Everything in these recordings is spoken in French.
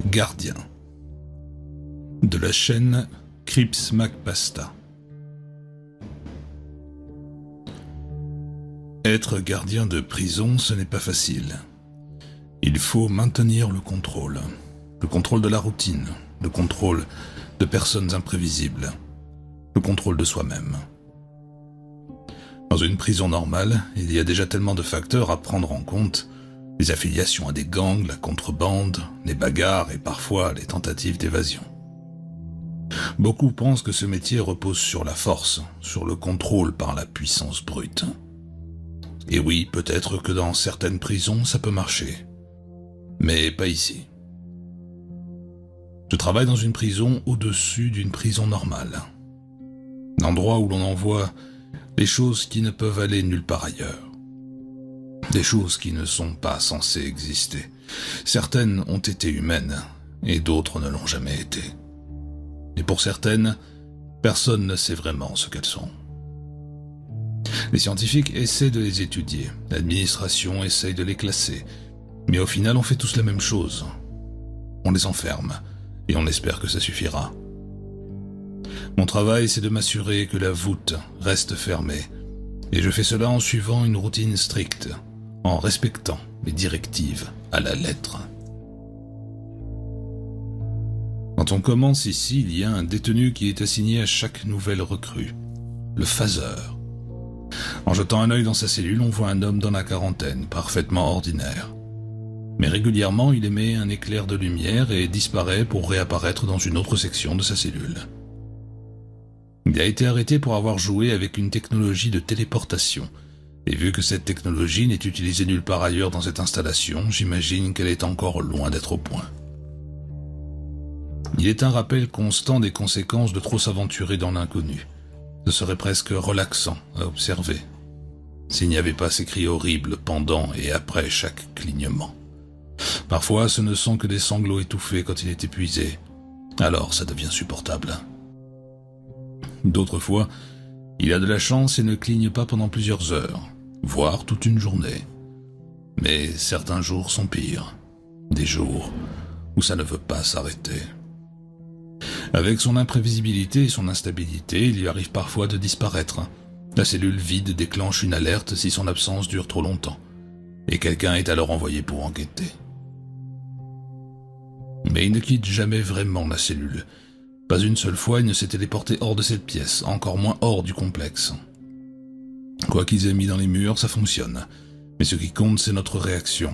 Gardien. De la chaîne Crips McPasta. Être gardien de prison, ce n'est pas facile. Il faut maintenir le contrôle de la routine, le contrôle de personnes imprévisibles, le contrôle de soi-même. Dans une prison normale, il y a déjà tellement de facteurs à prendre en compte, les affiliations à des gangs, la contrebande, les bagarres et parfois les tentatives d'évasion. Beaucoup pensent que ce métier repose sur la force, sur le contrôle par la puissance brute. Et oui, peut-être que dans certaines prisons, ça peut marcher. Mais pas ici. Je travaille dans une prison au-dessus d'une prison normale. Un endroit où l'on envoie les choses qui ne peuvent aller nulle part ailleurs. Des choses qui ne sont pas censées exister. Certaines ont été humaines, et d'autres ne l'ont jamais été. Et pour certaines, personne ne sait vraiment ce qu'elles sont. Les scientifiques essaient de les étudier, l'administration essaye de les classer, mais au final on fait tous la même chose. On les enferme, et on espère que ça suffira. Mon travail, c'est de m'assurer que la voûte reste fermée, et je fais cela en suivant une routine stricte, en respectant les directives à la lettre. Quand on commence ici, il y a un détenu qui est assigné à chaque nouvelle recrue, le phaseur. En jetant un œil dans sa cellule, on voit un homme dans la quarantaine, parfaitement ordinaire. Mais régulièrement, il émet un éclair de lumière et disparaît pour réapparaître dans une autre section de sa cellule. Il a été arrêté pour avoir joué avec une technologie de téléportation, et vu que cette technologie n'est utilisée nulle part ailleurs dans cette installation, j'imagine qu'elle est encore loin d'être au point. Il est un rappel constant des conséquences de trop s'aventurer dans l'inconnu. Ce serait presque relaxant à observer, s'il n'y avait pas ces cris horribles pendant et après chaque clignement. Parfois, ce ne sont que des sanglots étouffés quand il est épuisé, alors ça devient supportable. D'autres fois, il a de la chance et ne cligne pas pendant plusieurs heures, voire toute une journée. Mais certains jours sont pires, des jours où ça ne veut pas s'arrêter. Avec son imprévisibilité et son instabilité, il lui arrive parfois de disparaître. La cellule vide déclenche une alerte si son absence dure trop longtemps, et quelqu'un est alors envoyé pour enquêter. Mais il ne quitte jamais vraiment la cellule. Pas une seule fois il ne s'est téléporté hors de cette pièce, encore moins hors du complexe. Quoi qu'ils aient mis dans les murs, ça fonctionne. Mais ce qui compte, c'est notre réaction.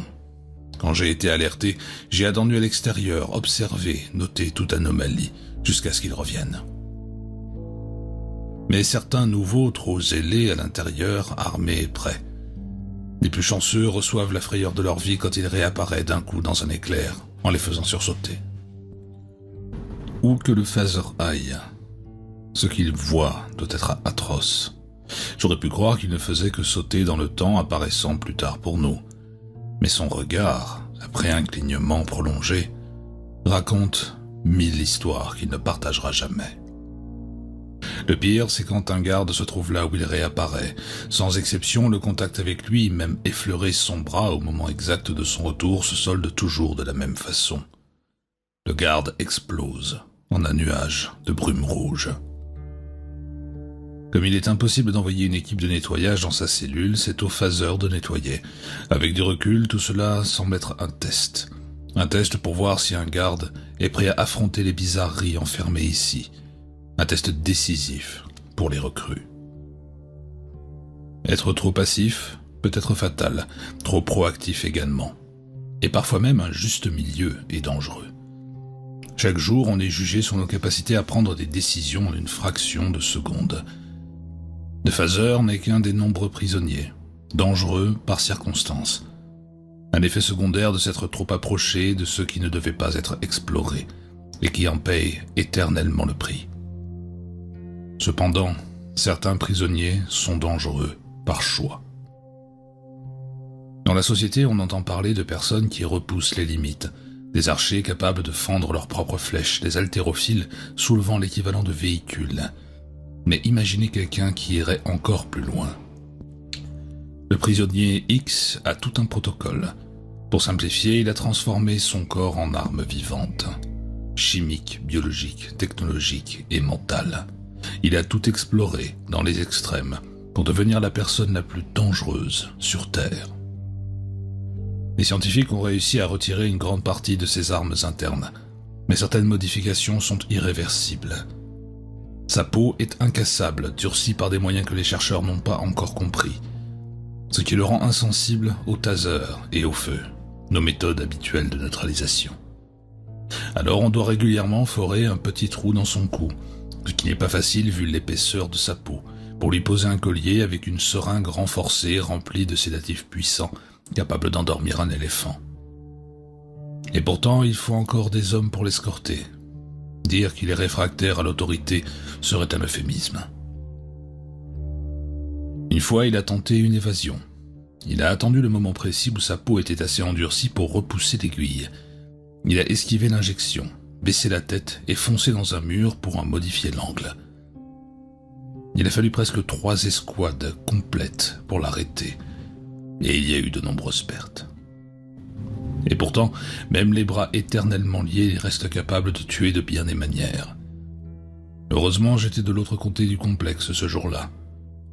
Quand j'ai été alerté, j'ai attendu à l'extérieur, observé, noté toute anomalie, jusqu'à ce qu'ils reviennent. Mais certains nouveaux, trop zélés à l'intérieur, armés et prêts. Les plus chanceux reçoivent la frayeur de leur vie quand il réapparaît d'un coup dans un éclair, en les faisant sursauter. Où que le phaser aille, ce qu'il voit doit être atroce. J'aurais pu croire qu'il ne faisait que sauter dans le temps, apparaissant plus tard pour nous. Mais son regard, après un clignement prolongé, raconte 1000 histoires qu'il ne partagera jamais. Le pire, c'est quand un garde se trouve là où il réapparaît. Sans exception, le contact avec lui, même effleurer son bras au moment exact de son retour, se solde toujours de la même façon. Le garde explose en un nuage de brume rouge. Comme il est impossible d'envoyer une équipe de nettoyage dans sa cellule, c'est au phaseur de nettoyer. Avec du recul, tout cela semble être un test. Un test pour voir si un garde est prêt à affronter les bizarreries enfermées ici. Un test décisif pour les recrues. Être trop passif peut être fatal, trop proactif également. Et parfois même un juste milieu est dangereux. Chaque jour, on est jugé sur nos capacités à prendre des décisions en une fraction de seconde. Le phaser n'est qu'un des nombreux prisonniers, dangereux par circonstance. Un effet secondaire de s'être trop approché de ceux qui ne devaient pas être explorés et qui en payent éternellement le prix. Cependant, certains prisonniers sont dangereux par choix. Dans la société, on entend parler de personnes qui repoussent les limites, des archers capables de fendre leurs propres flèches, des haltérophiles soulevant l'équivalent de véhicules. Mais imaginez quelqu'un qui irait encore plus loin. Le prisonnier X a tout un protocole. Pour simplifier, il a transformé son corps en arme vivante. Chimique, biologique, technologique et mentale. Il a tout exploré dans les extrêmes pour devenir la personne la plus dangereuse sur Terre. Les scientifiques ont réussi à retirer une grande partie de ses armes internes, mais certaines modifications sont irréversibles. Sa peau est incassable, durcie par des moyens que les chercheurs n'ont pas encore compris, ce qui le rend insensible au taser et au feu, nos méthodes habituelles de neutralisation. Alors on doit régulièrement forer un petit trou dans son cou, ce qui n'est pas facile vu l'épaisseur de sa peau, pour lui poser un collier avec une seringue renforcée remplie de sédatifs puissants, capable d'endormir un éléphant. Et pourtant, il faut encore des hommes pour l'escorter. Dire qu'il est réfractaire à l'autorité serait un euphémisme. Une fois, il a tenté une évasion. Il a attendu le moment précis où sa peau était assez endurcie pour repousser l'aiguille. Il a esquivé l'injection, baissé la tête et foncé dans un mur pour en modifier l'angle. Il a fallu presque 3 escouades complètes pour l'arrêter, et il y a eu de nombreuses pertes. Et pourtant, même les bras éternellement liés restent capables de tuer de bien des manières. Heureusement, j'étais de l'autre côté du complexe ce jour-là,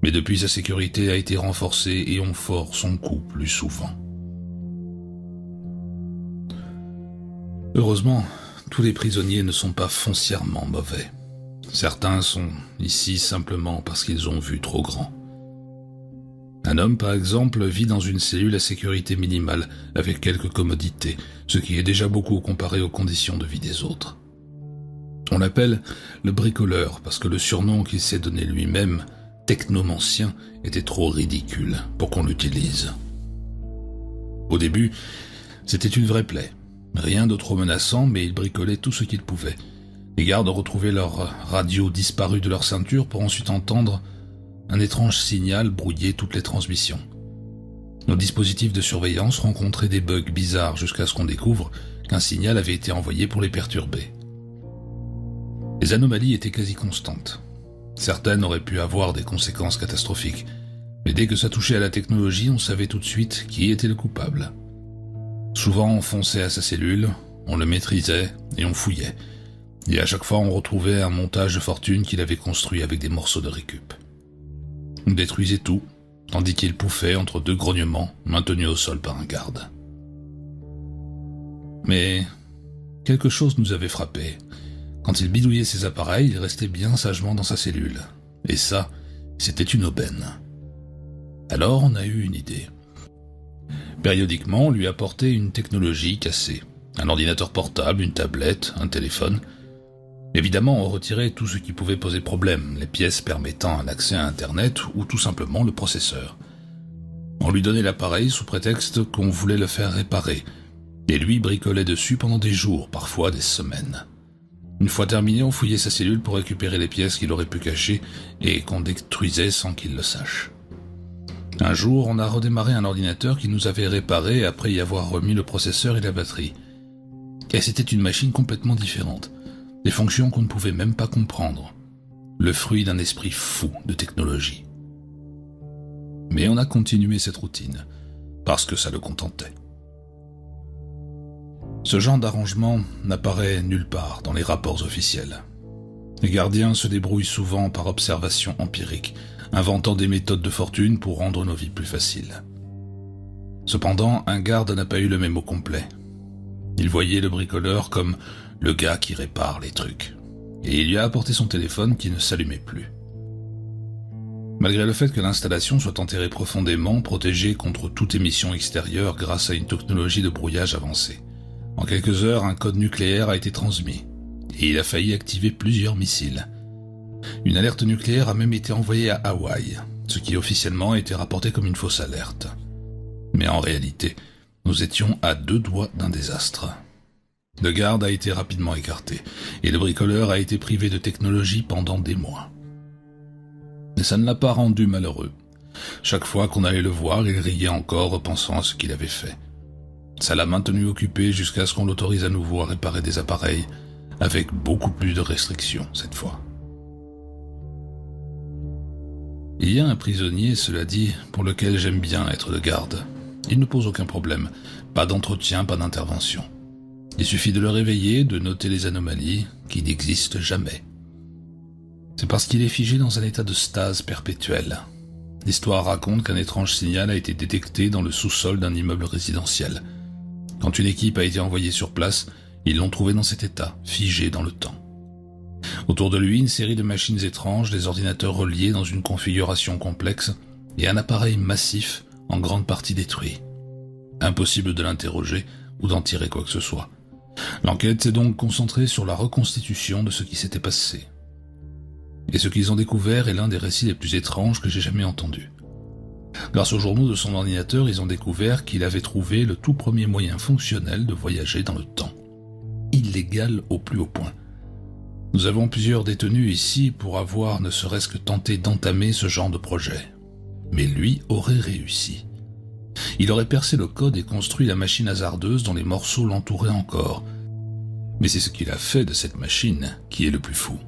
mais depuis sa sécurité a été renforcée et on fore son cou plus souvent. Heureusement, tous les prisonniers ne sont pas foncièrement mauvais. Certains sont ici simplement parce qu'ils ont vu trop grand. Un homme, par exemple, vit dans une cellule à sécurité minimale, avec quelques commodités, ce qui est déjà beaucoup comparé aux conditions de vie des autres. On l'appelle le bricoleur, parce que le surnom qu'il s'est donné lui-même, technomancien, était trop ridicule pour qu'on l'utilise. Au début, c'était une vraie plaie. Rien de trop menaçant, mais il bricolait tout ce qu'il pouvait. Les gardes retrouvaient leur radio disparue de leur ceinture pour ensuite entendre un étrange signal brouillait toutes les transmissions. Nos dispositifs de surveillance rencontraient des bugs bizarres jusqu'à ce qu'on découvre qu'un signal avait été envoyé pour les perturber. Les anomalies étaient quasi constantes. Certaines auraient pu avoir des conséquences catastrophiques, mais dès que ça touchait à la technologie, on savait tout de suite qui était le coupable. Souvent on fonçait à sa cellule, on le maîtrisait et on fouillait. Et à chaque fois on retrouvait un montage de fortune qu'il avait construit avec des morceaux de récup. On détruisait tout, tandis qu'il pouffait entre 2 grognements maintenus au sol par un garde. Mais quelque chose nous avait frappé. Quand il bidouillait ses appareils, il restait bien sagement dans sa cellule. Et ça, c'était une aubaine. Alors on a eu une idée. Périodiquement, on lui apportait une technologie cassée. Un ordinateur portable, une tablette, un téléphone. Évidemment, on retirait tout ce qui pouvait poser problème, les pièces permettant un accès à Internet ou tout simplement le processeur. On lui donnait l'appareil sous prétexte qu'on voulait le faire réparer, et lui bricolait dessus pendant des jours, parfois des semaines. Une fois terminé, on fouillait sa cellule pour récupérer les pièces qu'il aurait pu cacher et qu'on détruisait sans qu'il le sache. Un jour, on a redémarré un ordinateur qui nous avait réparé après y avoir remis le processeur et la batterie. Et c'était une machine complètement différente. Des fonctions qu'on ne pouvait même pas comprendre. Le fruit d'un esprit fou de technologie. Mais on a continué cette routine, parce que ça le contentait. Ce genre d'arrangement n'apparaît nulle part dans les rapports officiels. Les gardiens se débrouillent souvent par observation empirique, inventant des méthodes de fortune pour rendre nos vies plus faciles. Cependant, un garde n'a pas eu le mémo complet. Il voyait le bricoleur comme le gars qui répare les trucs, et il lui a apporté son téléphone qui ne s'allumait plus. Malgré le fait que l'installation soit enterrée profondément, protégée contre toute émission extérieure grâce à une technologie de brouillage avancée, en quelques heures, un code nucléaire a été transmis, et il a failli activer plusieurs missiles. Une alerte nucléaire a même été envoyée à Hawaï, ce qui officiellement a été rapporté comme une fausse alerte. Mais en réalité, nous étions à 2 doigts d'un désastre. Le garde a été rapidement écarté, et le bricoleur a été privé de technologie pendant des mois. Mais ça ne l'a pas rendu malheureux. Chaque fois qu'on allait le voir, il riait encore, repensant à ce qu'il avait fait. Ça l'a maintenu occupé jusqu'à ce qu'on l'autorise à nouveau à réparer des appareils, avec beaucoup plus de restrictions cette fois. Il y a un prisonnier, cela dit, pour lequel j'aime bien être de garde. Il ne pose aucun problème, Pas d'entretien, pas d'intervention. Il suffit de le réveiller, de noter les anomalies qui n'existent jamais. C'est parce qu'il est figé dans un état de stase perpétuelle. L'histoire raconte qu'un étrange signal a été détecté dans le sous-sol d'un immeuble résidentiel. Quand une équipe a été envoyée sur place, ils l'ont trouvé dans cet état, figé dans le temps. Autour de lui, une série de machines étranges, des ordinateurs reliés dans une configuration complexe et un appareil massif en grande partie détruit. Impossible de l'interroger ou d'en tirer quoi que ce soit. L'enquête s'est donc concentrée sur la reconstitution de ce qui s'était passé. Et ce qu'ils ont découvert est l'un des récits les plus étranges que j'ai jamais entendus. Grâce aux journaux de son ordinateur, ils ont découvert qu'il avait trouvé le tout premier moyen fonctionnel de voyager dans le temps. Illégal au plus haut point. Nous avons plusieurs détenus ici pour avoir ne serait-ce que tenté d'entamer ce genre de projet. Mais lui aurait réussi. Il aurait percé le code et construit la machine hasardeuse dont les morceaux l'entouraient encore. Mais c'est ce qu'il a fait de cette machine qui est le plus fou.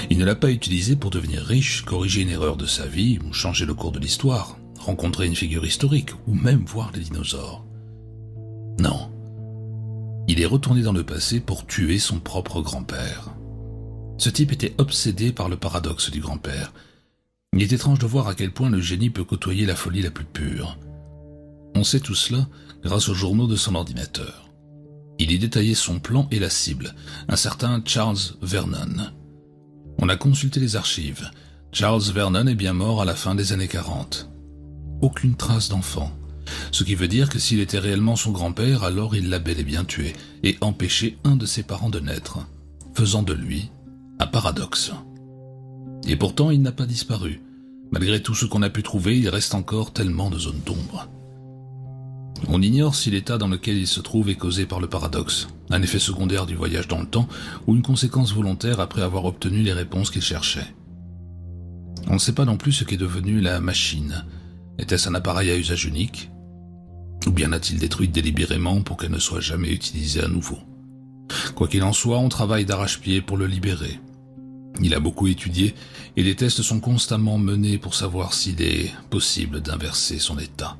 Il ne l'a pas utilisée pour devenir riche, corriger une erreur de sa vie ou changer le cours de l'histoire, rencontrer une figure historique ou même voir les dinosaures. Non. Il est retourné dans le passé pour tuer son propre grand-père. Ce type était obsédé par le paradoxe du grand-père. Il est étrange de voir à quel point le génie peut côtoyer la folie la plus pure. On sait tout cela grâce aux journaux de son ordinateur. Il y détaillait son plan et la cible, un certain Charles Vernon. On a consulté les archives. Charles Vernon est bien mort à la fin des années 40. Aucune trace d'enfant. Ce qui veut dire que s'il était réellement son grand-père, alors il l'a bel et bien tué et empêché un de ses parents de naître, faisant de lui un paradoxe. Et pourtant, il n'a pas disparu. Malgré tout ce qu'on a pu trouver, il reste encore tellement de zones d'ombre. On ignore si l'état dans lequel il se trouve est causé par le paradoxe, un effet secondaire du voyage dans le temps ou une conséquence volontaire après avoir obtenu les réponses qu'il cherchait. On ne sait pas non plus ce qu'est devenu la machine. Était-ce un appareil à usage unique? Ou bien l'a-t-il détruite délibérément pour qu'elle ne soit jamais utilisée à nouveau? Quoi qu'il en soit, on travaille d'arrache-pied pour le libérer. Il a beaucoup étudié et des tests sont constamment menés pour savoir s'il est possible d'inverser son état.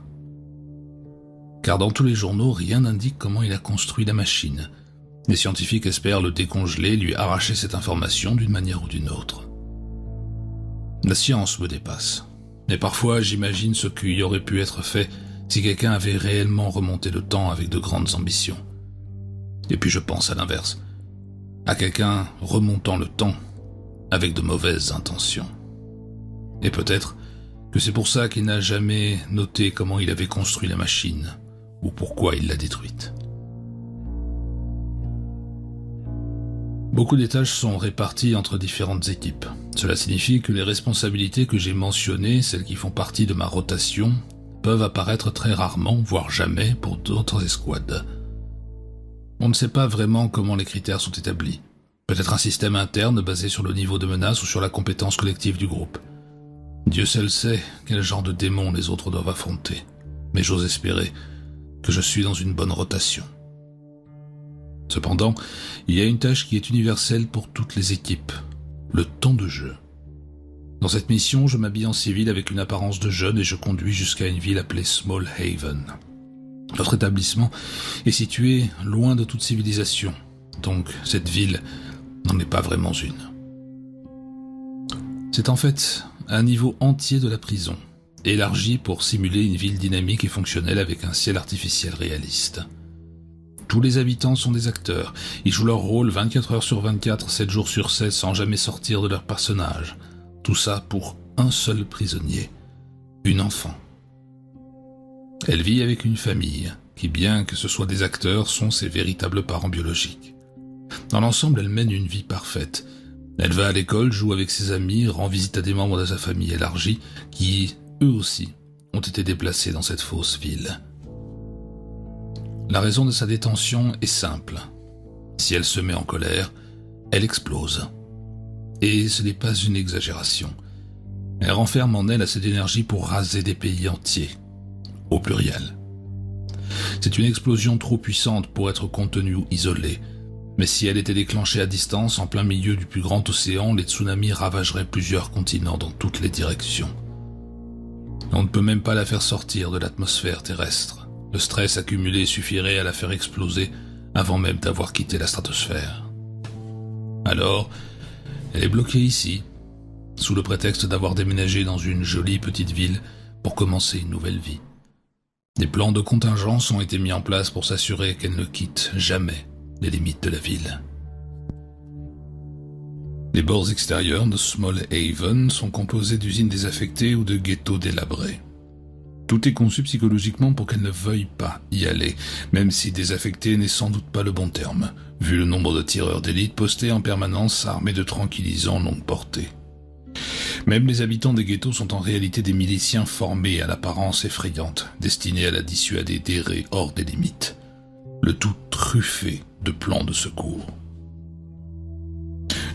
Car dans tous les journaux, rien n'indique comment il a construit la machine. Les scientifiques espèrent le décongeler, lui arracher cette information d'une manière ou d'une autre. La science me dépasse. Mais parfois, j'imagine ce qui aurait pu être fait si quelqu'un avait réellement remonté le temps avec de grandes ambitions. Et puis je pense à l'inverse, à quelqu'un remontant le temps avec de mauvaises intentions. Et peut-être que c'est pour ça qu'il n'a jamais noté comment il avait construit la machine, ou pourquoi il l'a détruite. Beaucoup des tâches sont réparties entre différentes équipes. Cela signifie que les responsabilités que j'ai mentionnées, celles qui font partie de ma rotation, peuvent apparaître très rarement, voire jamais, pour d'autres escouades. On ne sait pas vraiment comment les critères sont établis. Peut-être un système interne basé sur le niveau de menace ou sur la compétence collective du groupe. Dieu seul sait quel genre de démons les autres doivent affronter, mais j'ose espérer que je suis dans une bonne rotation. Cependant, il y a une tâche qui est universelle pour toutes les équipes, le temps de jeu. Dans cette mission, je m'habille en civil avec une apparence de jeune et je conduis jusqu'à une ville appelée Small Haven. Notre établissement est situé loin de toute civilisation, donc cette ville n'en est pas vraiment une. C'est en fait un niveau entier de la prison, élargi pour simuler une ville dynamique et fonctionnelle avec un ciel artificiel réaliste. Tous les habitants sont des acteurs, ils jouent leur rôle 24 heures sur 24, 7 jours sur 7 sans jamais sortir de leur personnage. Tout ça pour un seul prisonnier, une enfant. Elle vit avec une famille, qui bien que ce soit des acteurs, sont ses véritables parents biologiques. Dans l'ensemble, elle mène une vie parfaite. Elle va à l'école, joue avec ses amis, rend visite à des membres de sa famille élargie, qui, eux aussi, ont été déplacés dans cette fausse ville. La raison de sa détention est simple. Si elle se met en colère, elle explose. Et ce n'est pas une exagération. Elle renferme en elle assez d'énergie pour raser des pays entiers, au pluriel. C'est une explosion trop puissante pour être contenue ou isolée, mais si elle était déclenchée à distance, en plein milieu du plus grand océan, les tsunamis ravageraient plusieurs continents dans toutes les directions. On ne peut même pas la faire sortir de l'atmosphère terrestre. Le stress accumulé suffirait à la faire exploser avant même d'avoir quitté la stratosphère. Alors, elle est bloquée ici, sous le prétexte d'avoir déménagé dans une jolie petite ville pour commencer une nouvelle vie. Des plans de contingence ont été mis en place pour s'assurer qu'elle ne quitte jamais les limites de la ville. Les bords extérieurs de Small Haven sont composés d'usines désaffectées ou de ghettos délabrés. Tout est conçu psychologiquement pour qu'elle ne veuille pas y aller, même si désaffecté n'est sans doute pas le bon terme, vu le nombre de tireurs d'élite postés en permanence armés de tranquillisants longue portée. Même les habitants des ghettos sont en réalité des miliciens formés à l'apparence effrayante, destinés à la dissuader d'errer hors des limites. Le tout truffé de plans de secours.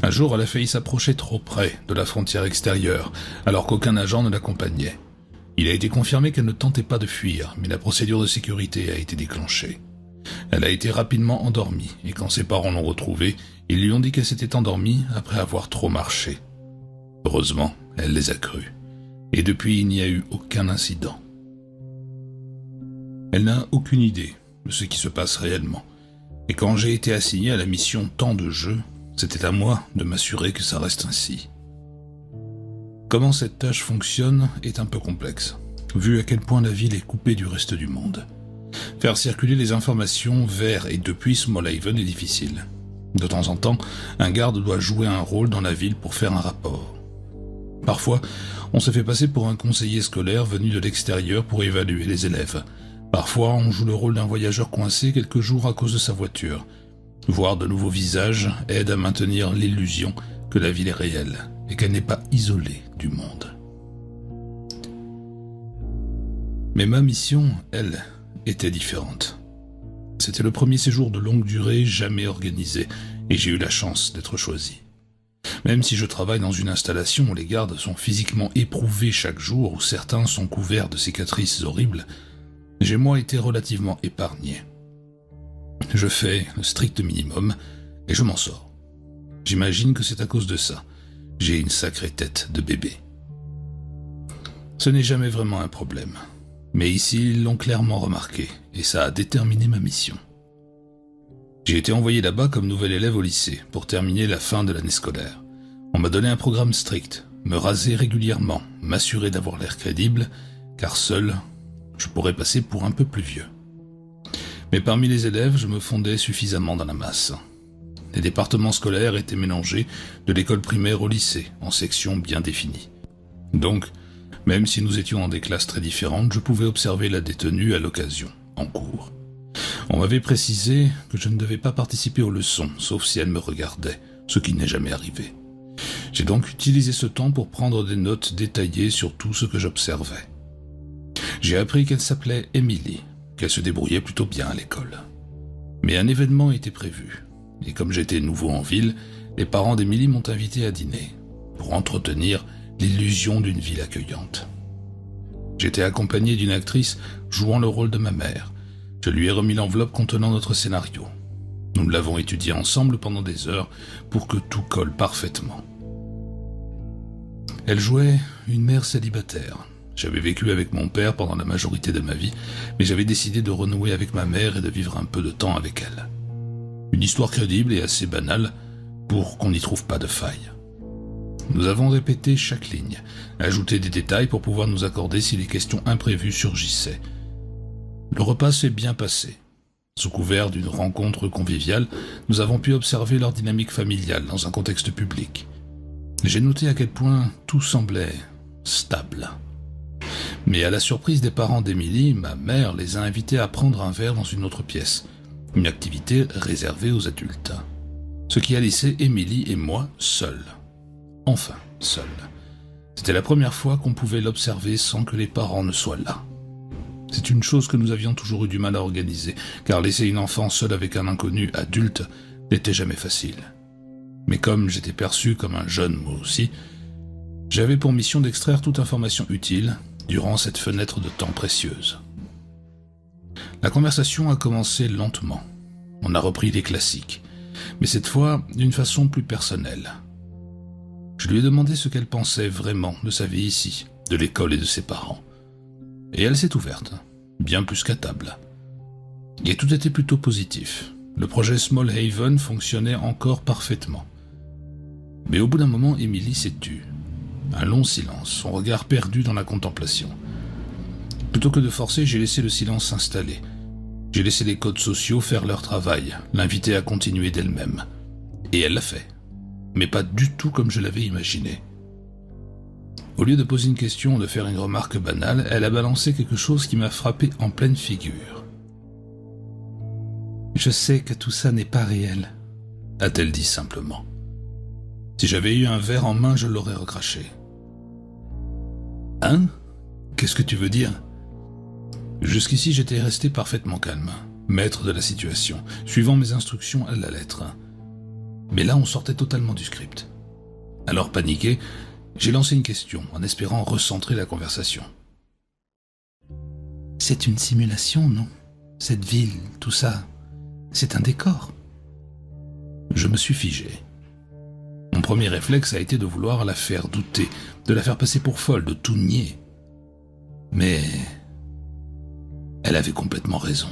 Un jour, elle a failli s'approcher trop près de la frontière extérieure, alors qu'aucun agent ne l'accompagnait. Il a été confirmé qu'elle ne tentait pas de fuir, mais la procédure de sécurité a été déclenchée. Elle a été rapidement endormie, et quand ses parents l'ont retrouvée, ils lui ont dit qu'elle s'était endormie après avoir trop marché. Heureusement, elle les a crus. Et depuis, il n'y a eu aucun incident. Elle n'a aucune idée de ce qui se passe réellement. Et quand j'ai été assigné à la mission Temps de jeu, c'était à moi de m'assurer que ça reste ainsi. Comment cette tâche fonctionne est un peu complexe, vu à quel point la ville est coupée du reste du monde. Faire circuler les informations vers et depuis Small Haven est difficile. De temps en temps, un garde doit jouer un rôle dans la ville pour faire un rapport. Parfois, on se fait passer pour un conseiller scolaire venu de l'extérieur pour évaluer les élèves. Parfois, on joue le rôle d'un voyageur coincé quelques jours à cause de sa voiture. Voir de nouveaux visages aide à maintenir l'illusion que la ville est réelle et qu'elle n'est pas isolée du monde. Mais ma mission, elle, était différente. C'était le premier séjour de longue durée jamais organisé et j'ai eu la chance d'être choisi. Même si je travaille dans une installation où les gardes sont physiquement éprouvés chaque jour, où certains sont couverts de cicatrices horribles, j'ai moi été relativement épargné. Je fais le strict minimum et je m'en sors. J'imagine que c'est à cause de ça. J'ai une sacrée tête de bébé. Ce n'est jamais vraiment un problème. Mais ici, ils l'ont clairement remarqué et ça a déterminé ma mission. J'ai été envoyé là-bas comme nouvel élève au lycée pour terminer la fin de l'année scolaire. On m'a donné un programme strict, me raser régulièrement, m'assurer d'avoir l'air crédible, car seul, je pourrais passer pour un peu plus vieux. Mais parmi les élèves, je me fondais suffisamment dans la masse. Les départements scolaires étaient mélangés de l'école primaire au lycée, en sections bien définies. Donc, même si nous étions dans des classes très différentes, je pouvais observer la détenue à l'occasion, en cours. On m'avait précisé que je ne devais pas participer aux leçons, sauf si elle me regardait, ce qui n'est jamais arrivé. J'ai donc utilisé ce temps pour prendre des notes détaillées sur tout ce que j'observais. J'ai appris qu'elle s'appelait Emily, qu'elle se débrouillait plutôt bien à l'école. Mais un événement était prévu, et comme j'étais nouveau en ville, les parents d'Emily m'ont invité à dîner, pour entretenir l'illusion d'une ville accueillante. J'étais accompagné d'une actrice jouant le rôle de ma mère. Je lui ai remis l'enveloppe contenant notre scénario. Nous l'avons étudié ensemble pendant des heures pour que tout colle parfaitement. Elle jouait une mère célibataire. J'avais vécu avec mon père pendant la majorité de ma vie, mais j'avais décidé de renouer avec ma mère et de vivre un peu de temps avec elle. Une histoire crédible et assez banale pour qu'on n'y trouve pas de faille. Nous avons répété chaque ligne, ajouté des détails pour pouvoir nous accorder si les questions imprévues surgissaient. Le repas s'est bien passé. Sous couvert d'une rencontre conviviale, nous avons pu observer leur dynamique familiale dans un contexte public. J'ai noté à quel point tout semblait stable. Mais à la surprise des parents d'Emily, ma mère les a invités à prendre un verre dans une autre pièce, une activité réservée aux adultes. Ce qui a laissé Emily et moi seuls. Enfin, seuls. C'était la première fois qu'on pouvait l'observer sans que les parents ne soient là. C'est une chose que nous avions toujours eu du mal à organiser, car laisser une enfant seule avec un inconnu adulte n'était jamais facile. Mais comme j'étais perçu comme un jeune moi aussi, j'avais pour mission d'extraire toute information utile durant cette fenêtre de temps précieuse. La conversation a commencé lentement. On a repris les classiques, mais cette fois d'une façon plus personnelle. Je lui ai demandé ce qu'elle pensait vraiment de sa vie ici, de l'école et de ses parents. Et elle s'est ouverte, bien plus qu'à table. Et tout était plutôt positif. Le projet Small Haven fonctionnait encore parfaitement. Mais au bout d'un moment, Emily s'est tue. Un long silence, son regard perdu dans la contemplation. Plutôt que de forcer, j'ai laissé le silence s'installer. J'ai laissé les codes sociaux faire leur travail, l'inviter à continuer d'elle-même. Et elle l'a fait. Mais pas du tout comme je l'avais imaginé. Au lieu de poser une question ou de faire une remarque banale, elle a balancé quelque chose qui m'a frappé en pleine figure. « Je sais que tout ça n'est pas réel », a-t-elle dit simplement. Si j'avais eu un verre en main, je l'aurais recraché. « Hein ? Qu'est-ce que tu veux dire ?» Jusqu'ici, j'étais resté parfaitement calme, maître de la situation, suivant mes instructions à la lettre. Mais là, on sortait totalement du script. Alors, paniqué, j'ai lancé une question, en espérant recentrer la conversation. « C'est une simulation, non ? Cette ville, tout ça, c'est un décor. » Je me suis figé. Mon premier réflexe a été de vouloir la faire douter, de la faire passer pour folle, de tout nier. Mais elle avait complètement raison.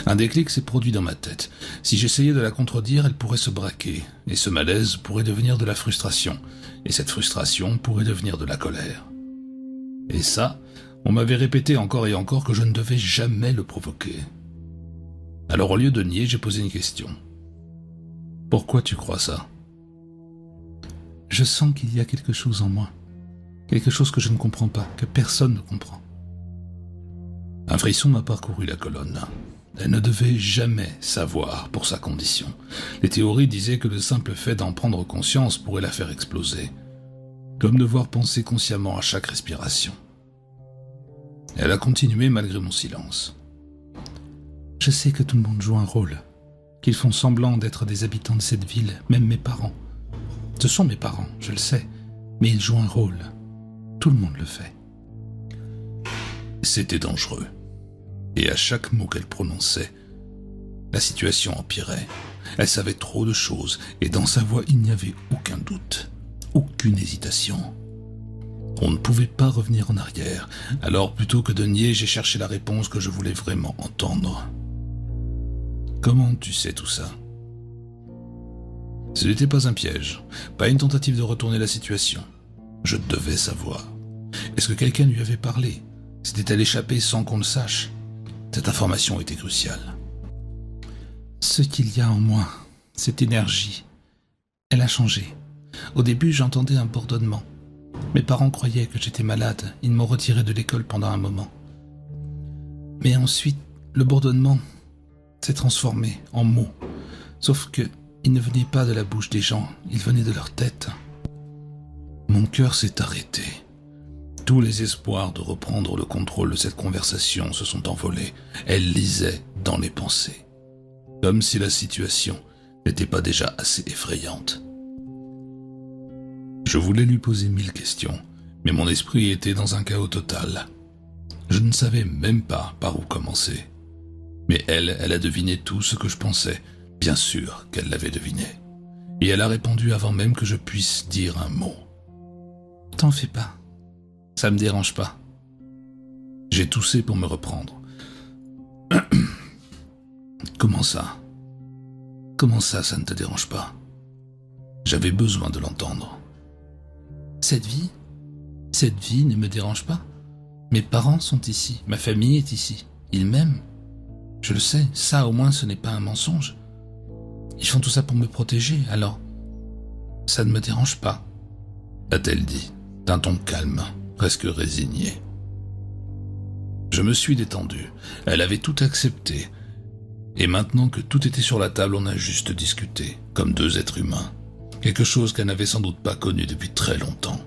Un déclic s'est produit dans ma tête. Si j'essayais de la contredire, elle pourrait se braquer, et ce malaise pourrait devenir de la frustration, et cette frustration pourrait devenir de la colère. Et ça, on m'avait répété encore et encore que je ne devais jamais le provoquer. Alors au lieu de nier, j'ai posé une question. « Pourquoi tu crois ça ?» Je sens qu'il y a quelque chose en moi. Quelque chose que je ne comprends pas, que personne ne comprend. Un frisson m'a parcouru la colonne. Elle ne devait jamais savoir pour sa condition. Les théories disaient que le simple fait d'en prendre conscience pourrait la faire exploser. Comme devoir penser consciemment à chaque respiration. Elle a continué malgré mon silence. Je sais que tout le monde joue un rôle, qu'ils font semblant d'être des habitants de cette ville, même mes parents. Ce sont mes parents, je le sais, mais ils jouent un rôle. Tout le monde le fait. C'était dangereux. Et à chaque mot qu'elle prononçait, la situation empirait. Elle savait trop de choses, et dans sa voix il n'y avait aucun doute, aucune hésitation. On ne pouvait pas revenir en arrière, alors plutôt que de nier, j'ai cherché la réponse que je voulais vraiment entendre. Comment tu sais tout ça ? Ce n'était pas un piège, pas une tentative de retourner la situation. Je devais savoir. Est-ce que quelqu'un lui avait parlé ? S'était-elle échappée sans qu'on le sache ? Cette information était cruciale. Ce qu'il y a en moi, cette énergie, elle a changé. Au début, j'entendais un bourdonnement. Mes parents croyaient que j'étais malade. Ils m'ont retiré de l'école pendant un moment. Mais ensuite, le bourdonnement s'est transformé en mots. Sauf que il ne venait pas de la bouche des gens, il venait de leur tête. Mon cœur s'est arrêté. Tous les espoirs de reprendre le contrôle de cette conversation se sont envolés. Elle lisait dans les pensées. Comme si la situation n'était pas déjà assez effrayante. Je voulais lui poser 1000 questions, mais mon esprit était dans un chaos total. Je ne savais même pas par où commencer. Mais elle a deviné tout ce que je pensais. Bien sûr qu'elle l'avait deviné. Et elle a répondu avant même que je puisse dire un mot. « T'en fais pas. Ça me dérange pas. » J'ai toussé pour me reprendre. « Comment ça ? Comment ça ne te dérange pas ?» J'avais besoin de l'entendre. « Cette vie ne me dérange pas. Mes parents sont ici, ma famille est ici. Ils m'aiment. Je le sais, ça au moins ce n'est pas un mensonge. Ils font tout ça pour me protéger, alors ça ne me dérange pas, » a-t-elle dit, d'un ton calme, presque résigné. Je me suis détendu. Elle avait tout accepté. Et maintenant que tout était sur la table, on a juste discuté, comme deux êtres humains. Quelque chose qu'elle n'avait sans doute pas connu depuis très longtemps.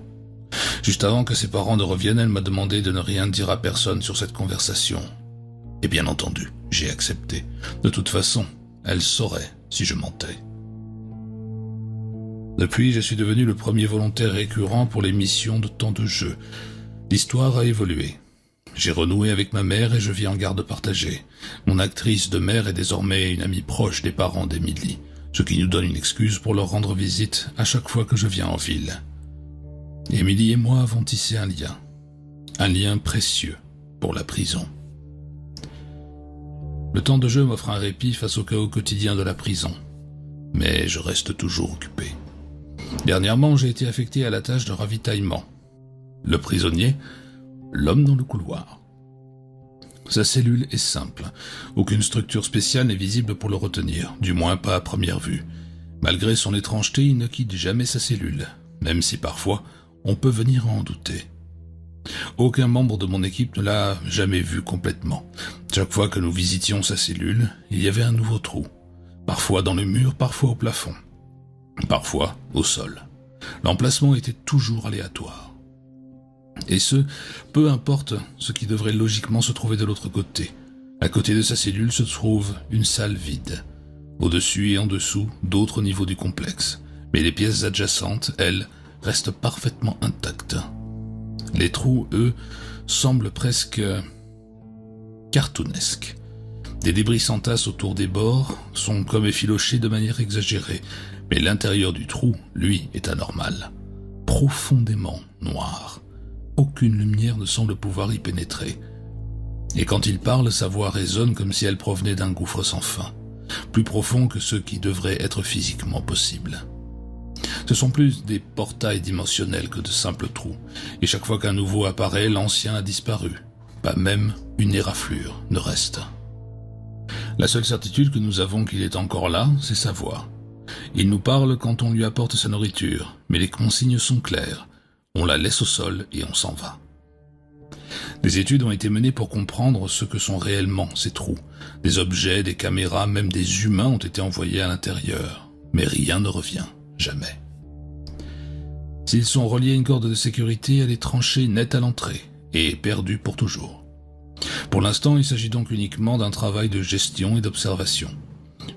Juste avant que ses parents ne reviennent, elle m'a demandé de ne rien dire à personne sur cette conversation. Et bien entendu, j'ai accepté. De toute façon, elle saurait si je mentais. Depuis, je suis devenu le premier volontaire récurrent pour les missions de temps de jeu. L'histoire a évolué. J'ai renoué avec ma mère et je vis en garde partagée. Mon actrice de mère est désormais une amie proche des parents d'Emily, ce qui nous donne une excuse pour leur rendre visite à chaque fois que je viens en ville. Emily et moi avons tissé un lien précieux pour la prison. Le temps de jeu m'offre un répit face au chaos quotidien de la prison. Mais je reste toujours occupé. Dernièrement, j'ai été affecté à la tâche de ravitaillement. Le prisonnier, l'homme dans le couloir. Sa cellule est simple. Aucune structure spéciale n'est visible pour le retenir, du moins pas à première vue. Malgré son étrangeté, il ne quitte jamais sa cellule, même si parfois on peut venir à en douter. Aucun membre de mon équipe ne l'a jamais vu complètement. Chaque fois que nous visitions sa cellule, il y avait un nouveau trou. Parfois dans le mur, parfois au plafond. Parfois au sol. L'emplacement était toujours aléatoire. Et ce, peu importe ce qui devrait logiquement se trouver de l'autre côté. À côté de sa cellule se trouve une salle vide. Au-dessus et en dessous, d'autres niveaux du complexe. Mais les pièces adjacentes, elles, restent parfaitement intactes. Les trous, eux, semblent presque cartoonesques. Des débris s'entassent autour des bords, sont comme effilochés de manière exagérée. Mais l'intérieur du trou, lui, est anormal. Profondément noir. Aucune lumière ne semble pouvoir y pénétrer. Et quand il parle, sa voix résonne comme si elle provenait d'un gouffre sans fin. Plus profond que ceux qui devraient être physiquement possibles. Ce sont plus des portails dimensionnels que de simples trous, et chaque fois qu'un nouveau apparaît, l'ancien a disparu. Pas même une éraflure ne reste. La seule certitude que nous avons qu'il est encore là, c'est sa voix. Il nous parle quand on lui apporte sa nourriture, mais les consignes sont claires. On la laisse au sol et on s'en va. Des études ont été menées pour comprendre ce que sont réellement ces trous. Des objets, des caméras, même des humains ont été envoyés à l'intérieur. Mais rien ne revient, jamais. S'ils sont reliés à une corde de sécurité, elle est tranchée nette à l'entrée et perdue pour toujours. Pour l'instant, il s'agit donc uniquement d'un travail de gestion et d'observation.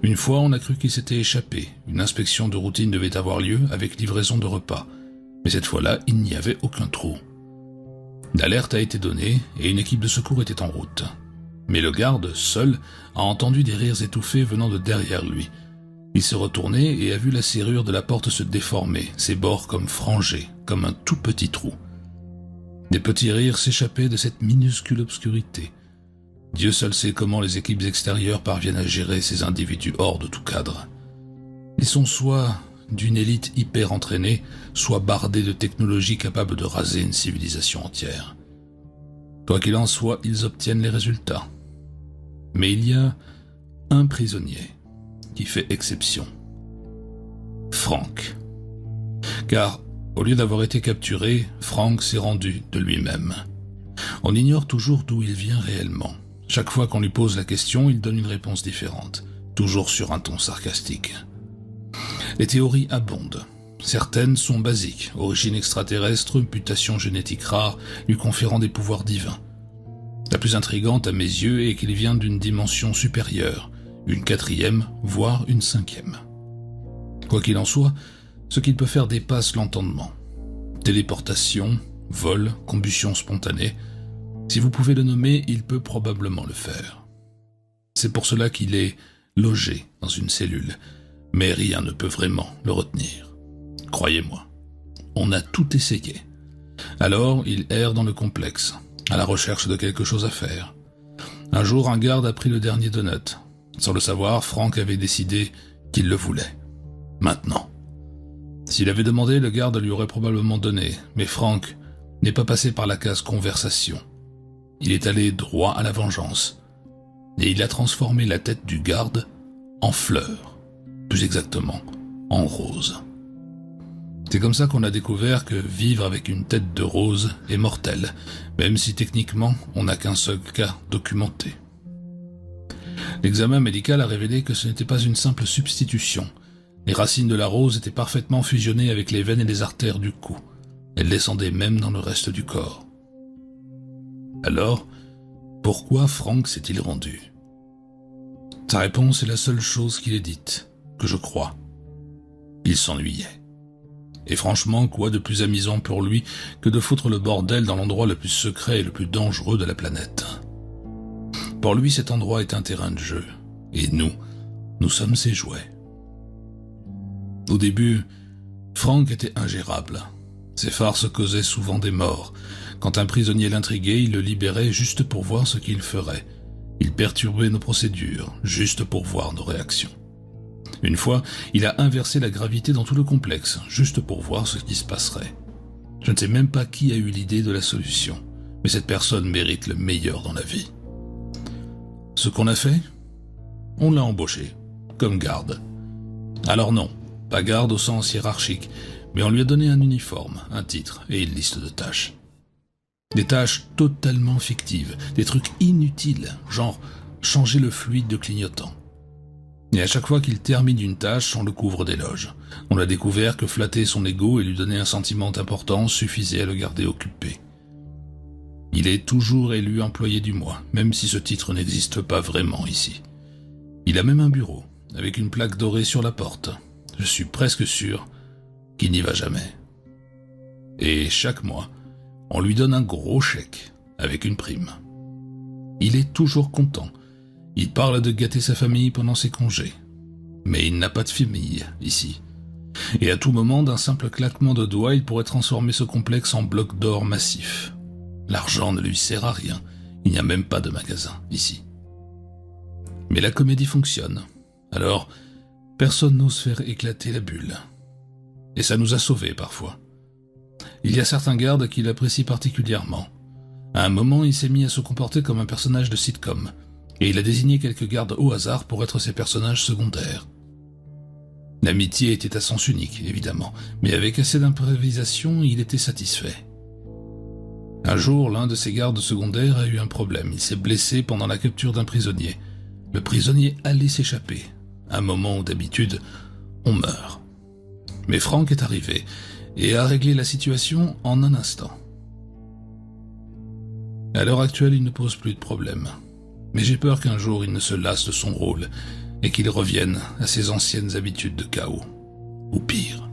Une fois, on a cru qu'il s'était échappé. Une inspection de routine devait avoir lieu avec livraison de repas. Mais cette fois-là, il n'y avait aucun trou. L'alerte a été donnée et une équipe de secours était en route. Mais le garde, seul, a entendu des rires étouffés venant de derrière lui. Il s'est retourné et a vu la serrure de la porte se déformer, ses bords comme frangés, comme un tout petit trou. Des petits rires s'échappaient de cette minuscule obscurité. Dieu seul sait comment les équipes extérieures parviennent à gérer ces individus hors de tout cadre. Ils sont soit d'une élite hyper entraînée, soit bardés de technologies capables de raser une civilisation entière. Quoi qu'il en soit, ils obtiennent les résultats. Mais il y a un prisonnier qui fait exception. Frank. Car, au lieu d'avoir été capturé, Frank s'est rendu de lui-même. On ignore toujours d'où il vient réellement. Chaque fois qu'on lui pose la question, il donne une réponse différente, toujours sur un ton sarcastique. Les théories abondent. Certaines sont basiques, origine extraterrestre, mutation génétique rare, lui conférant des pouvoirs divins. La plus intrigante à mes yeux est qu'il vient d'une dimension supérieure, une 4e, voire une 5e. Quoi qu'il en soit, ce qu'il peut faire dépasse l'entendement. Téléportation, vol, combustion spontanée, si vous pouvez le nommer, il peut probablement le faire. C'est pour cela qu'il est logé dans une cellule, mais rien ne peut vraiment le retenir. Croyez-moi, on a tout essayé. Alors, il erre dans le complexe, à la recherche de quelque chose à faire. Un jour, un garde a pris le dernier donut. Sans le savoir, Frank avait décidé qu'il le voulait. Maintenant. S'il avait demandé, le garde lui aurait probablement donné, mais Frank n'est pas passé par la case conversation. Il est allé droit à la vengeance, et il a transformé la tête du garde en fleur, plus exactement, en rose. C'est comme ça qu'on a découvert que vivre avec une tête de rose est mortel, même si techniquement on n'a qu'un seul cas documenté. L'examen médical a révélé que ce n'était pas une simple substitution. Les racines de la rose étaient parfaitement fusionnées avec les veines et les artères du cou. Elles descendaient même dans le reste du corps. Alors, pourquoi Frank s'est-il rendu? Sa réponse est la seule chose qu'il ait dite, que je crois. Il s'ennuyait. Et franchement, quoi de plus amusant pour lui que de foutre le bordel dans l'endroit le plus secret et le plus dangereux de la planète. Pour lui, cet endroit est un terrain de jeu, et nous sommes ses jouets. Au début, Frank était ingérable. Ses farces causaient souvent des morts. Quand un prisonnier l'intriguait, il le libérait juste pour voir ce qu'il ferait. Il perturbait nos procédures, juste pour voir nos réactions. Une fois, il a inversé la gravité dans tout le complexe, juste pour voir ce qui se passerait. Je ne sais même pas qui a eu l'idée de la solution, mais cette personne mérite le meilleur dans la vie. Ce qu'on a fait, on l'a embauché, comme garde. Alors non, pas garde au sens hiérarchique, mais on lui a donné un uniforme, un titre et une liste de tâches. Des tâches totalement fictives, des trucs inutiles, genre changer le fluide de clignotant. Et à chaque fois qu'il termine une tâche, on le couvre d'éloges. On a découvert que flatter son ego et lui donner un sentiment d'importance suffisait à le garder occupé. Il est toujours élu employé du mois, même si ce titre n'existe pas vraiment ici. Il a même un bureau, avec une plaque dorée sur la porte. Je suis presque sûr qu'il n'y va jamais. Et chaque mois, on lui donne un gros chèque, avec une prime. Il est toujours content. Il parle de gâter sa famille pendant ses congés. Mais il n'a pas de famille, ici. Et à tout moment, d'un simple claquement de doigts, il pourrait transformer ce complexe en bloc d'or massif. L'argent ne lui sert à rien. Il n'y a même pas de magasin, ici. Mais la comédie fonctionne. Alors, personne n'ose faire éclater la bulle. Et ça nous a sauvés parfois. Il y a certains gardes qui l'apprécient particulièrement. À un moment, il s'est mis à se comporter comme un personnage de sitcom, et il a désigné quelques gardes au hasard pour être ses personnages secondaires. L'amitié était à sens unique, évidemment, mais avec assez d'improvisation, il était satisfait. Un jour, l'un de ses gardes secondaires a eu un problème. Il s'est blessé pendant la capture d'un prisonnier. Le prisonnier allait s'échapper, à un moment où d'habitude, on meurt. Mais Frank est arrivé et a réglé la situation en un instant. À l'heure actuelle, il ne pose plus de problème. Mais j'ai peur qu'un jour il ne se lasse de son rôle et qu'il revienne à ses anciennes habitudes de chaos, ou pire.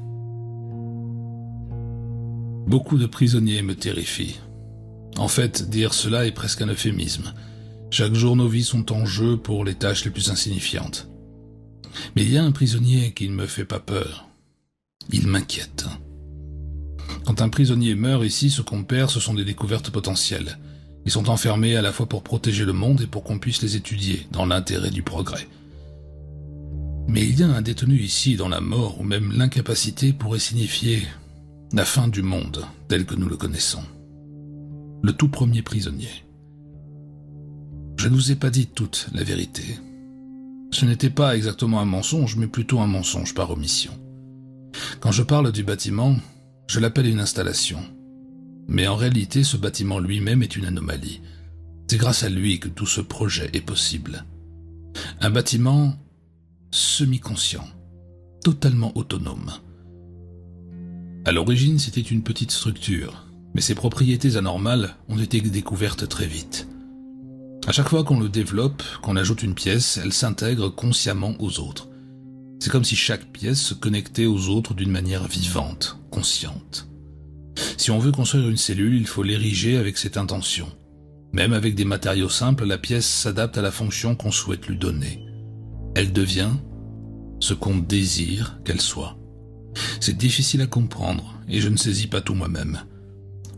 Beaucoup de prisonniers me terrifient. En fait, dire cela est presque un euphémisme. Chaque jour, nos vies sont en jeu pour les tâches les plus insignifiantes. Mais il y a un prisonnier qui ne me fait pas peur. Il m'inquiète. Quand un prisonnier meurt ici, ce qu'on perd, ce sont des découvertes potentielles. Ils sont enfermés à la fois pour protéger le monde et pour qu'on puisse les étudier, dans l'intérêt du progrès. Mais il y a un détenu ici dont la mort ou même l'incapacité pourrait signifier la fin du monde tel que nous le connaissons. Le tout premier prisonnier. Je ne vous ai pas dit toute la vérité. Ce n'était pas exactement un mensonge, mais plutôt un mensonge par omission. Quand je parle du bâtiment, je l'appelle une installation. Mais en réalité, ce bâtiment lui-même est une anomalie. C'est grâce à lui que tout ce projet est possible. Un bâtiment semi-conscient, totalement autonome. À l'origine, c'était une petite structure, mais ses propriétés anormales ont été découvertes très vite. À chaque fois qu'on le développe, qu'on ajoute une pièce, elle s'intègre consciemment aux autres. C'est comme si chaque pièce se connectait aux autres d'une manière vivante, consciente. Si on veut construire une cellule, il faut l'ériger avec cette intention. Même avec des matériaux simples, la pièce s'adapte à la fonction qu'on souhaite lui donner. Elle devient ce qu'on désire qu'elle soit. C'est difficile à comprendre, et je ne saisis pas tout moi-même.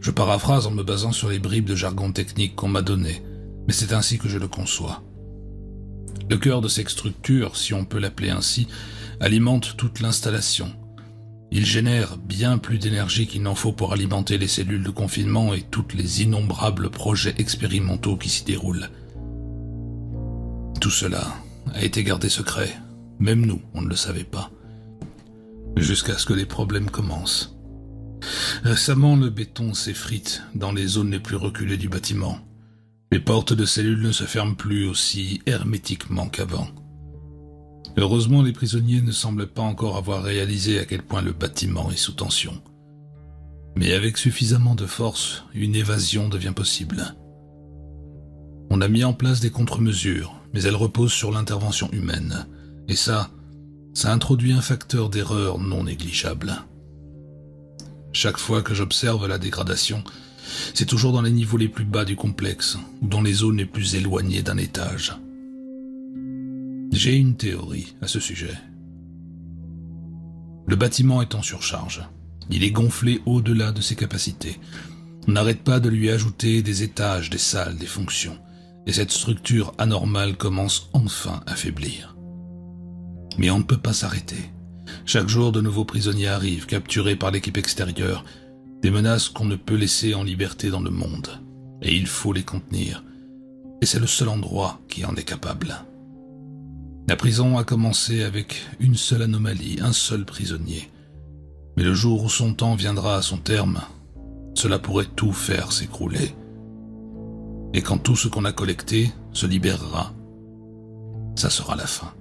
Je paraphrase en me basant sur les bribes de jargon technique qu'on m'a données, mais c'est ainsi que je le conçois. Le cœur de cette structure, si on peut l'appeler ainsi, alimente toute l'installation. Il génère bien plus d'énergie qu'il n'en faut pour alimenter les cellules de confinement et tous les innombrables projets expérimentaux qui s'y déroulent. Tout cela a été gardé secret. Même nous, on ne le savait pas. Jusqu'à ce que les problèmes commencent. Récemment, le béton s'effrite dans les zones les plus reculées du bâtiment. Les portes de cellules ne se ferment plus aussi hermétiquement qu'avant. Heureusement, les prisonniers ne semblent pas encore avoir réalisé à quel point le bâtiment est sous tension. Mais avec suffisamment de force, une évasion devient possible. On a mis en place des contre-mesures, mais elles reposent sur l'intervention humaine. Et ça introduit un facteur d'erreur non négligeable. Chaque fois que j'observe la dégradation, c'est toujours dans les niveaux les plus bas du complexe, ou dans les zones les plus éloignées d'un étage. J'ai une théorie à ce sujet. Le bâtiment est en surcharge. Il est gonflé au-delà de ses capacités. On n'arrête pas de lui ajouter des étages, des salles, des fonctions. et cette structure anormale commence enfin à faiblir. Mais on ne peut pas s'arrêter. Chaque jour, de nouveaux prisonniers arrivent, capturés par l'équipe extérieure, des menaces qu'on ne peut laisser en liberté dans le monde. Et il faut les contenir. Et c'est le seul endroit qui en est capable. La prison a commencé avec une seule anomalie, un seul prisonnier. Mais le jour où son temps viendra à son terme, cela pourrait tout faire s'écrouler. Et quand tout ce qu'on a collecté se libérera, ça sera la fin.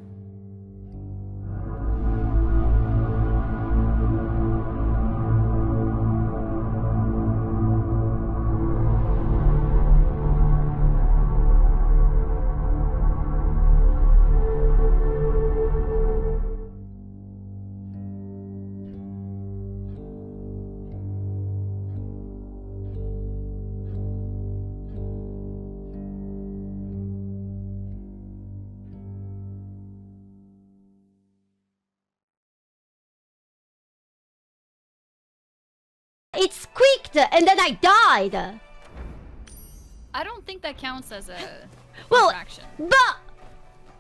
It squeaked and then I died. I don't think that counts as a Well, interaction. but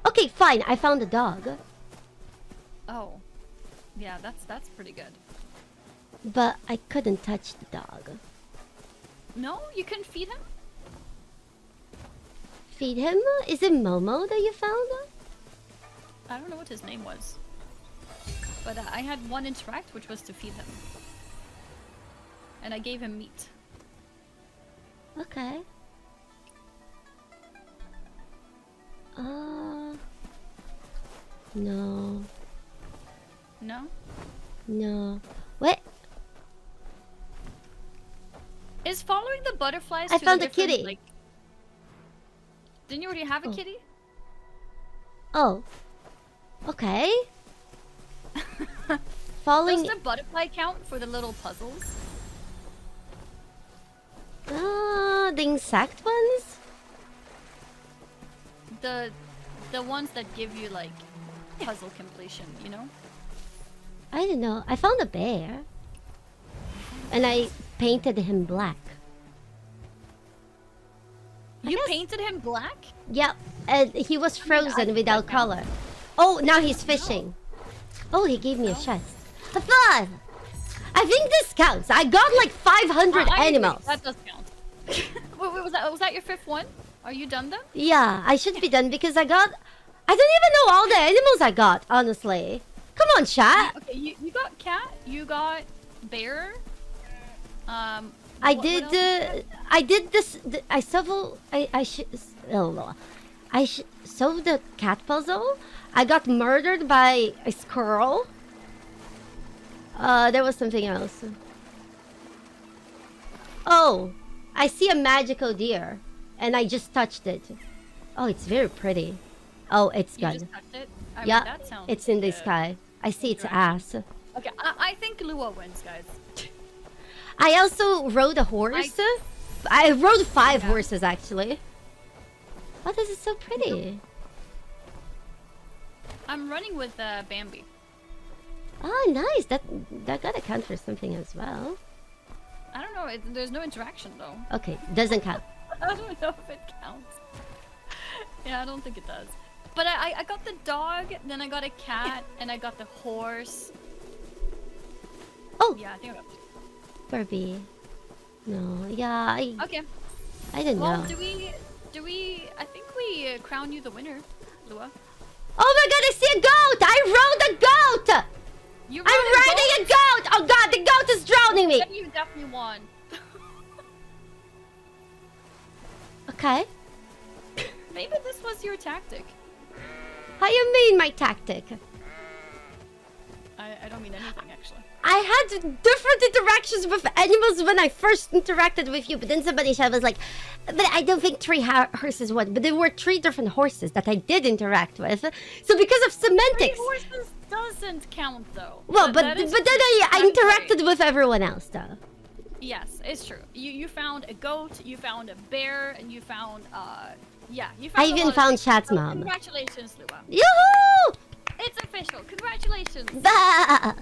okay, fine. I found a dog, Oh. Yeah, that's pretty good. but I couldn't touch the dog. No, you couldn't feed him? Feed him? Is it Momo that you found? I don't know what his name was. But I had one interact, which was to feed him. And I gave him meat. Okay. No. No? No. What? Is following the butterflies I to found the a different, kitty. Like... Didn't you already have a Oh. kitty? Oh. Okay. Falling. Does the butterfly count for the little puzzles? The insect ones? The ones that give you like puzzle completion, you know? I don't know. I found a bear. And I painted him black. You painted him black? Yep. And he was frozen without that counts. color. Oh, now he's fishing. Oh, he gave me a chest. A fun! I think this counts. I got like 500 I agree. animals. That does count. wait, was that your fifth one? Are you done then? Yeah, I should be done because I don't even know all the animals I got, honestly. Come on, chat. Okay, you got cat, you got bear. I what did else? I did this. I solved. Solved the cat puzzle. I got murdered by a squirrel. There was something else. Oh, I see a magical deer, and I just touched it. Oh, it's very pretty. Oh, it's You good. just touched it? I mean, Yeah, that sounds it's in the good. sky. I see its Interaction. ass. Okay, I think Lua wins, guys. I also rode a horse. I rode 5 Yeah. horses actually. Oh, this is so pretty. I'm running with Bambi. Oh, nice. That gotta count for something as well. I don't know, there's no interaction though. Okay, doesn't count. I don't know if it counts. Yeah, I don't think it does. But I got the dog, then I got a cat, and I got the horse. Oh, Yeah, I think I got... Furby. No, yeah, Okay. I don't Well, know. do we... I think we crown you the winner, Lua. Oh my god, I see a goat! I rode a goat! You I'm riding a goat! Oh god, the goat is drowning me! Then you definitely won. Okay. Maybe this was your tactic. How you mean my tactic? I don't mean anything, actually. I had different interactions with animals when I first interacted with you, but then somebody said was like, but I don't think 3 horses won. But there were 3 different horses that I did interact with. So because of 3 semantics. horses doesn't count, though. Well, That- but that is then true. I That is interacted right. with everyone else though. Yes, it's true. You found a goat, you found a bear, and you found yeah, you found. I a even lot of found things. Chat's So mom. Congratulations, Lua. Yoo-hoo! It's official. Congratulations. Bah!